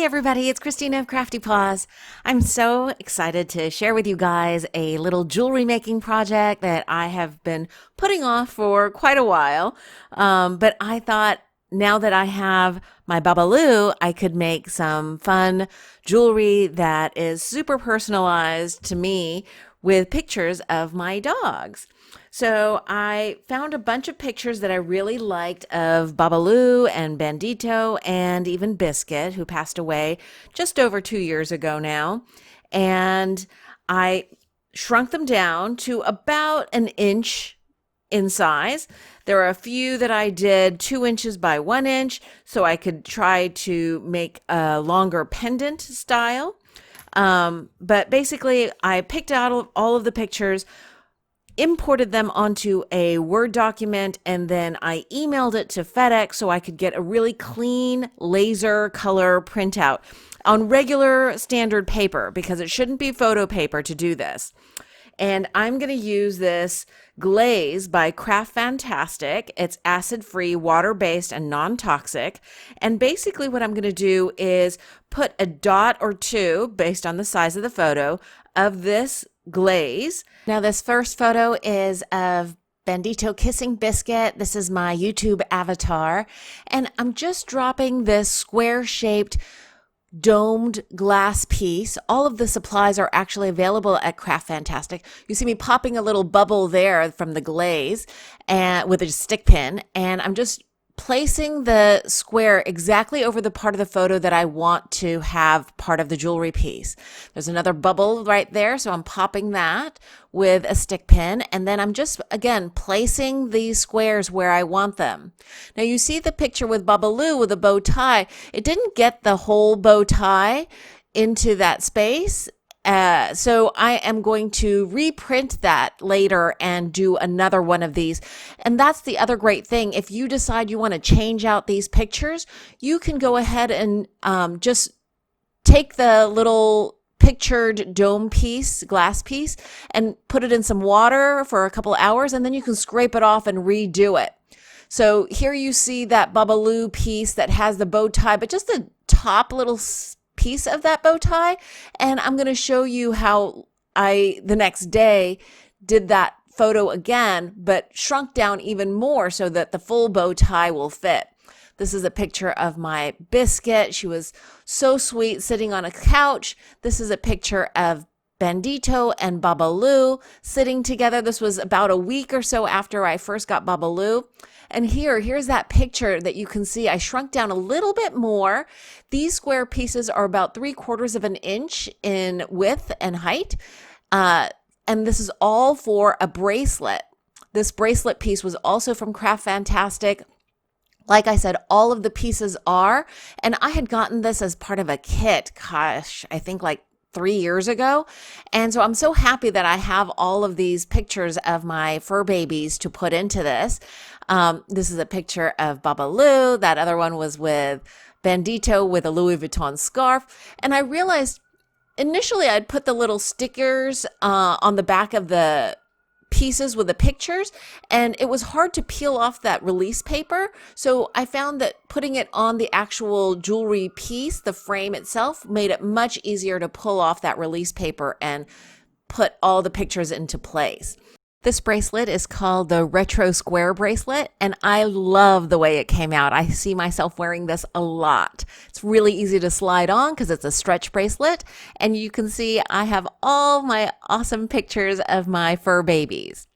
Hey everybody, it's Christina of CraftyPaws. I'm so excited to share with you guys a little jewelry making project that I have been putting off for quite a while. But I thought now that I have my Babaloo, I could make some fun jewelry that is super personalized to me with pictures of my dogs. So I found a bunch of pictures that I really liked of Babaloo and Bandito and even Biscuit, who passed away just over 2 years ago now. And I shrunk them down to about an inch in size. There are a few that I did 2 inches by 1 inch, so I could try to make a longer pendant style. But basically, I picked out all of the pictures, imported them onto a Word document, and then I emailed it to FedEx so I could get a really clean laser color printout on regular standard paper, because it shouldn't be photo paper to do this. And I'm going to use this glaze by CraftFantastic. It's acid-free, water-based, and non-toxic. And basically what I'm going to do is put a dot or two, based on the size of the photo, of this glaze. Now this first photo is of Bandito kissing Biscuit. This is my YouTube avatar. And I'm just dropping this square-shaped domed glass piece. All of the supplies are actually available at CraftFantastic. You see me popping a little bubble there from the glaze and with a stick pin, and I'm just placing the square exactly over the part of the photo that I want to have part of the jewelry piece. There's another bubble right there, so I'm popping that with a stick pin, and then I'm just, again, placing these squares where I want them. Now you see the picture with Babaloo with a bow tie. It didn't get the whole bow tie into that space. So I am going to reprint that later and do another one of these. And that's the other great thing. If you decide you want to change out these pictures, you can go ahead and just take the little pictured dome piece, glass piece, and put it in some water for a couple hours, and then you can scrape it off and redo it. So here you see that Babaloo piece that has the bow tie, but just the top little piece of that bow tie, and I'm going to show you how I the next day did that photo again, but shrunk down even more so that the full bow tie will fit. This is a picture of my Biscuit. She was so sweet sitting on a couch. This is a picture of Bandito and Babaloo sitting together. This was about a week or so after I first got Babaloo. And here's that picture that you can see. I shrunk down a little bit more. These square pieces are about 3/4 of an inch in width and height. And this is all for a bracelet. This bracelet piece was also from CraftFantastic. Like I said, all of the pieces are. And I had gotten this as part of a kit, gosh, I think like 3 years ago. And so I'm so happy that I have all of these pictures of my fur babies to put into this. This is a picture of Babaloo. That other one was with Bandito with a Louis Vuitton scarf. And I realized initially I'd put the little stickers on the back of the pieces with the pictures, and it was hard to peel off that release paper. So I found that putting it on the actual jewelry piece, the frame itself, made it much easier to pull off that release paper and put all the pictures into place. This bracelet is called the Retro Square bracelet, and I love the way it came out. I see myself wearing this a lot. It's really easy to slide on because it's a stretch bracelet, and you can see I have all my awesome pictures of my fur babies.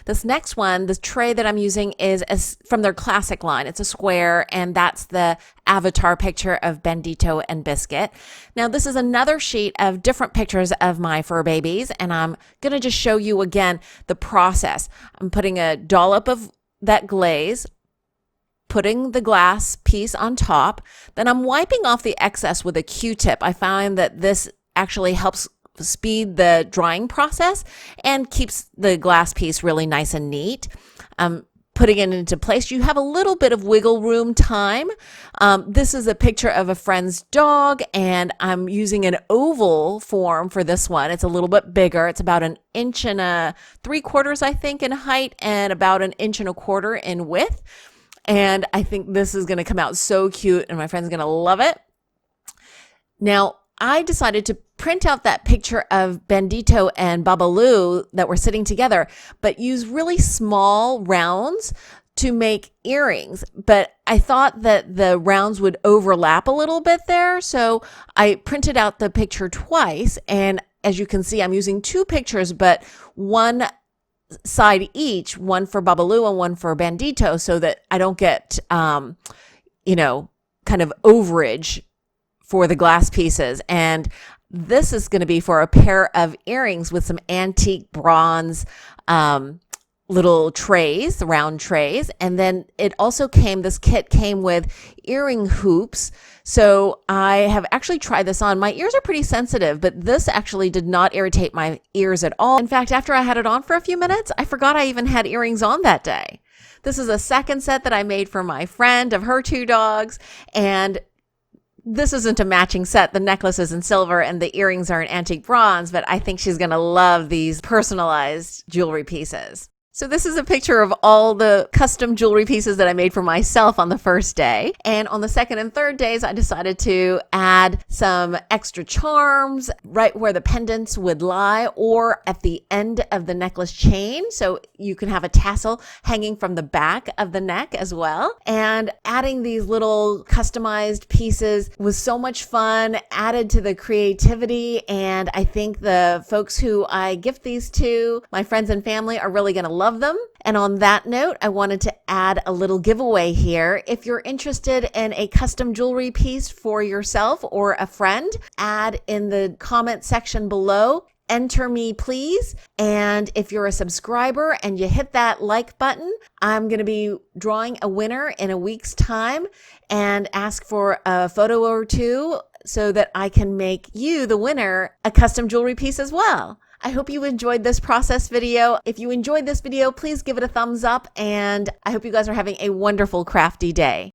This next one, the tray that I'm using is from their classic line. It's a square, and that's the avatar picture of Bandito and Biscuit. Now, this is another sheet of different pictures of my fur babies, and I'm going to just show you again the process. I'm putting a dollop of that glaze, putting the glass piece on top, then I'm wiping off the excess with a Q-tip. I find that this actually helps speed the drying process and keeps the glass piece really nice and neat. Putting it into place, you have a little bit of wiggle room time. This is a picture of a friend's dog, and I'm using an oval form for this one. It's a little bit bigger. It's about 1.75 inches, I think, in height, and about 1.25 inches in width. And I think this is going to come out so cute, and my friend's going to love it. Now, I decided to print out that picture of Bandito and Babalu that were sitting together, but use really small rounds to make earrings. But I thought that the rounds would overlap a little bit there. So I printed out the picture twice. And as you can see, I'm using two pictures, but one side each, one for Babalu and one for Bandito, so that I don't get, kind of overage for the glass pieces. And this is going to be for a pair of earrings with some antique bronze little trays, round trays. And then this kit came with earring hoops. So I have actually tried this on. My ears are pretty sensitive, but this actually did not irritate my ears at all. In fact, after I had it on for a few minutes, I forgot I even had earrings on that day. This is a second set that I made for my friend of her two dogs. And this isn't a matching set. The necklace is in silver and the earrings are in antique bronze, but I think she's going to love these personalized jewelry pieces. So this is a picture of all the custom jewelry pieces that I made for myself on the first day. And on the second and third days, I decided to add some extra charms right where the pendants would lie or at the end of the necklace chain. So you can have a tassel hanging from the back of the neck as well. And adding these little customized pieces was so much fun, added to the creativity. And I think the folks who I gift these to, my friends and family, are really going to love them. And on that note, I wanted to add a little giveaway here. If you're interested in a custom jewelry piece for yourself or a friend, add in the comment section below, enter me please. And if you're a subscriber and you hit that like button, I'm going to be drawing a winner in a week's time and ask for a photo or two so that I can make you, the winner, a custom jewelry piece as well. I hope you enjoyed this process video. If you enjoyed this video, please give it a thumbs up, and I hope you guys are having a wonderful crafty day.